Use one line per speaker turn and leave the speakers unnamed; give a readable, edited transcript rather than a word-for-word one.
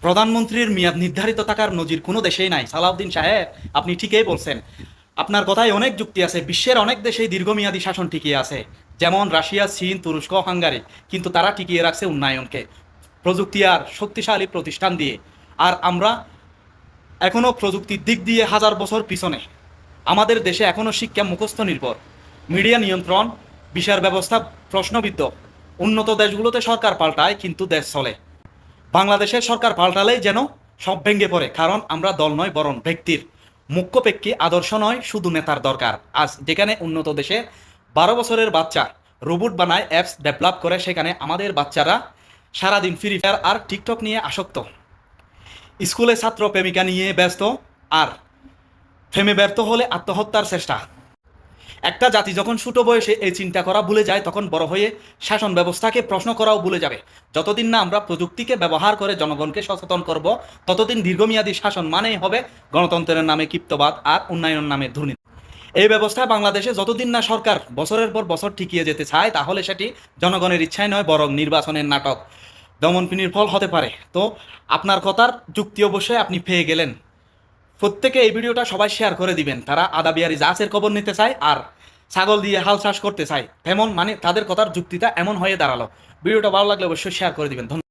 প্রধানমন্ত্রীর মেয়াদ নির্ধারিত থাকার নজির কোনো দেশেই নাই। সালাউদ্দিন সাহেব, আপনি ঠিকই বলছেন। আপনার কথায় অনেক যুক্তি আছে। বিশ্বের অনেক দেশেই দীর্ঘমেয়াদী শাসন টিকিয়ে আছে, যেমন রাশিয়া, চীন, তুরস্ক, হাঙ্গারি। কিন্তু তারা টিকিয়ে রাখছে উন্নয়নকে, প্রযুক্তি আর শক্তিশালী প্রতিষ্ঠান দিয়ে। আর আমরা এখনও প্রযুক্তির দিক দিয়ে হাজার বছর পিছনে। আমাদের দেশে এখনও শিক্ষা মুখস্থ নির্ভর, মিডিয়া নিয়ন্ত্রণ, বিচার ব্যবস্থা প্রশ্নবিদ্ধ। উন্নত দেশগুলোতে সরকার পাল্টায় কিন্তু দেশ চলে। বাংলাদেশের সরকার পাল্টালেই যেন সব ভেঙে পড়ে, কারণ আমরা দল নয় বরং ব্যক্তির মুখ্যপেক্ষী, আদর্শ নয় শুধু নেতার দরকার। আজ যেখানে উন্নত দেশে 12 বছরের বাচ্চা রোবট বানায়, অ্যাপস ডেভেলপ করে, সেখানে আমাদের বাচ্চারা সারাদিন ফ্রি ফায়ার আর টিকটক নিয়ে আসক্ত। স্কুলে ছাত্র প্রেমিকা নিয়ে ব্যস্ত, আর প্রেমে ব্যর্থ হলে আত্মহত্যার চেষ্টা। একটা জাতি যখন ছোট বয়সে এই চিন্তা করা ভুলে যায়, তখন বড় হয়ে শাসন ব্যবস্থাকে প্রশ্ন করাও ভুলে যাবে। যতদিন না আমরা প্রযুক্তিকে ব্যবহার করে জনগণকে সচেতন করব, ততদিন দীর্ঘমেয়াদী শাসন মানেই হবে গণতন্ত্রের নামে ক্ষিপ্তবাদ আর উন্নয়নের নামে দুর্নীতি। এই ব্যবস্থায় বাংলাদেশে যতদিন না সরকার বছরের পর বছর টিকিয়ে যেতে চায়, তাহলে সেটি জনগণের ইচ্ছায় নয় বরং নির্বাচনের নাটক, দমনপিনীর ফল হতে পারে। তো আপনার কথার যুক্তি অবশ্যই আপনি পেয়ে গেলেন। প্রত্যেকে এই ভিডিওটা সবাই শেয়ার করে দিবেন। তারা আদাবিয়ারি জাহাজের খবর নিতে চায় আর ছাগল দিয়ে হাল চাষ করতে চায়, তেমন মানে তাদের কথার যুক্তিটা এমন হয়ে দাঁড়ালো। ভিডিওটা ভালো লাগলে অবশ্যই শেয়ার করে দিবেন। ধন্যবাদ।